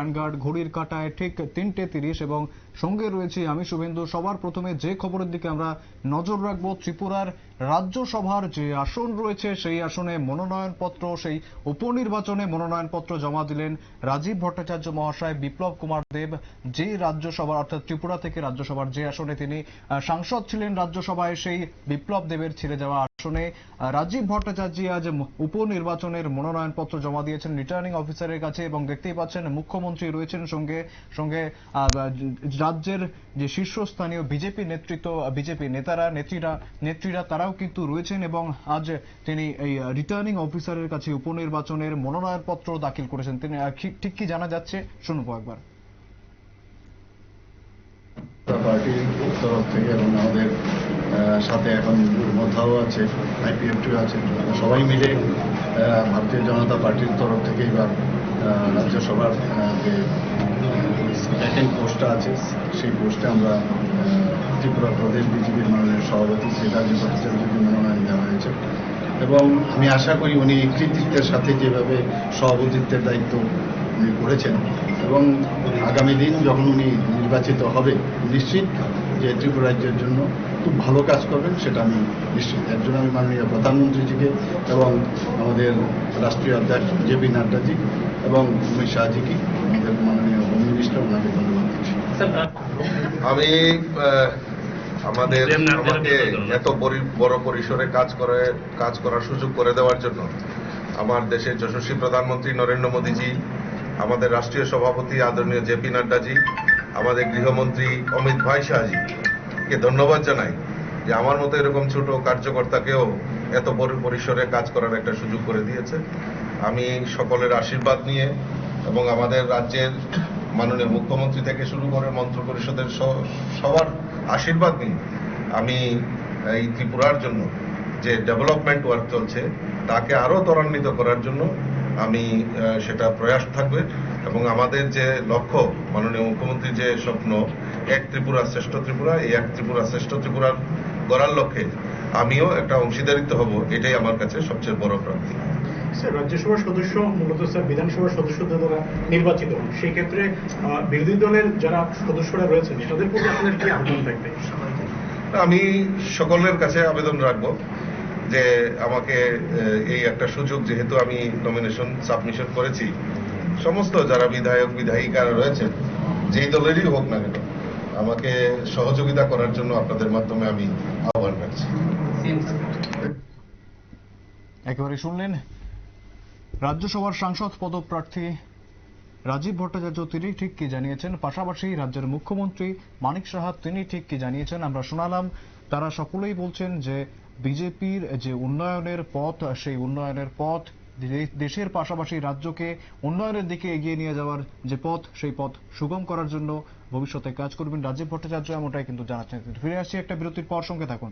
Vanguard ঘড়ির কাঁটায় ঠিক 3:30 এবং সঙ্গে রয়েছে আমি শুভেন্দু। সবার প্রথমে যে খবরের দিকে আমরা নজর রাখবো, ত্রিপুরার রাজ্যসভার যে আসন রয়েছে সেই আসনে মনোনয়নপত্র, সেই উপনির্বাচনে মনোনয়নপত্র জমা দিলেন রাজীব ভট্টাচার্য মহাশয়। বিপ্লব কুমার দেব যে রাজ্যসভার অর্থাৎ ত্রিপুরা থেকে রাজ্যসভার যে আসনে তিনি সাংসদ ছিলেন রাজ্যসভায়, সেই বিপ্লব দেবের ছেড়ে যাওয়া আসনে রাজীব ভট্টাচার্য আজ উপনির্বাচনের মনোনয়নপত্র জমা দিয়েছেন রিটার্নিং অফিসারের কাছে। এবং দেখতেই পাচ্ছেন মুখ্যমন্ত্রী রয়েছেন সঙ্গে সঙ্গে রাজ্যের যে শীর্ষস্থানীয় বিজেপি নেতৃত্ব, বিজেপি নেত্রীরা তারাও কিন্তু রয়েছেন। এবং আজ তিনি এই রিটার্নিং অফিসারের কাছে উপনির্বাচনের মনোনয়নপত্র দাখিল করেছেন। তিনি ঠিক কি জানা যাচ্ছে শুনবো একবার। পার্টির তরফ থেকে এবং আমাদের সাথে এখন মধ্যাও আছে, আইপিএফটিও আছে, সবাই মিলে ভারতীয় জনতা পার্টির তরফ থেকে এবার রাজ্যসভার যে ভ্যাকেন্ট পোস্টটা আছে সেই পোস্টে আমরা ত্রিপুরা প্রদেশ বিজেপির মাননীয় সভাপতি শ্রী রাজীব ভট্টাচার্যকে মনোনয়ন দেওয়া হয়েছে। এবং আমি আশা করি উনি কৃতিত্বের সাথে যেভাবে সভাপতিত্বের দায়িত্ব উনি করেছেন এবং আগামী দিন যখন উনি নির্বাচিত হবে নিশ্চিত যে ত্রিপুরা রাজ্যের জন্য খুব ভালো কাজ করবেন, সেটা আমি নিশ্চিত। এর জন্য আমি মাননীয় প্রধানমন্ত্রীজিকে এবং আমাদের রাষ্ট্রীয় অধ্যক্ষ জেপি নাড্ডাজি এবং অমিত শাহজিকে, আমাদের মাননীয় হোম মিনিস্টার, ওনাকে ধন্যবাদ দিচ্ছি। আমি আমাকে এত বড় পরিসরে কাজ করার সুযোগ করে দেওয়ার জন্য আমার দেশের যশস্বী প্রধানমন্ত্রী নরেন্দ্র মোদীজি, আমাদের রাষ্ট্রীয় সভাপতি আদরণীয় জেপি নাড্ডাজি, আমাদের গৃহমন্ত্রী অমিত ভাই শাহজিকে ধন্যবাদ জানাই যে আমার মতো এরকম ছোট কার্যকর্তাকেও এত বড় পরিসরে কাজ করার একটা সুযোগ করে দিয়েছে। আমি সকলের আশীর্বাদ নিয়ে এবং আমাদের রাজ্যের মাননীয় মুখ্যমন্ত্রী থেকে শুরু করে মন্ত্রিপরিষদের সবার আশীর্বাদ নিয়ে আমি এই ত্রিপুরার জন্য যে ডেভেলপমেন্ট ওয়ার্ক চলছে তাকে আরো ত্বরান্বিত করার জন্য আমি সেটা প্রয়াস থাকবে। এবং আমাদের যে লক্ষ্য, মাননীয় মুখ্যমন্ত্রীর যে স্বপ্ন এক ত্রিপুরা শ্রেষ্ঠ ত্রিপুরা, এই এক ত্রিপুরা শ্রেষ্ঠ ত্রিপুরার গড়ার লক্ষ্যে আমিও একটা অংশীদারিত্ব হব, এটাই আমার কাছে সবচেয়ে বড় প্রাপ্তি। স্যার, রাজ্যসভার সদস্য মূলত স্যার বিধানসভার সদস্যদের দ্বারা নির্বাচিত হন, সেই ক্ষেত্রে বিরোধী দলের যারা সদস্যরা রয়েছেন তাদের প্রতি আপনার কি আহ্বান থাকবে? আমি সকলের কাছে আবেদন রাখবো যে আমাকে এই একটা সুযোগ, যেহেতু আমি নমিনেশন সাবমিশন করেছি, সমস্ত যারা বিধায়ক বিধায়িকারা রয়েছেন যেই দলেরই হোক না কেন, আমাকে সহযোগিতা করার জন্য আপনাদের মাধ্যমে আমি আহ্বান রাখছি। একেবারে শুনলেন রাজ্যসভার সাংসদ পদপ্রার্থী রাজীব ভট্টাচার্য, তিনি ঠিক কি জানিয়েছেন। পাশাপাশি রাজ্যের মুখ্যমন্ত্রী মানিক সাহা তিনি ঠিক কি জানিয়েছেন আমরা শোনালাম। তারা সকলেই বলছেন যে বিজেপির যে উন্নয়নের পথ, সেই উন্নয়নের পথ দেশের পাশাপাশি রাজ্যকে উন্নয়নের দিকে এগিয়ে নিয়ে যাওয়ার যে পথ, সেই পথ সুগম করার জন্য ভবিষ্যতে কাজ করবেন রাজীব ভট্টাচার্য, এমনটাই কিন্তু জানাচ্ছেন। ফিরে আসছি একটা বিরতির পর, সঙ্গে থাকুন।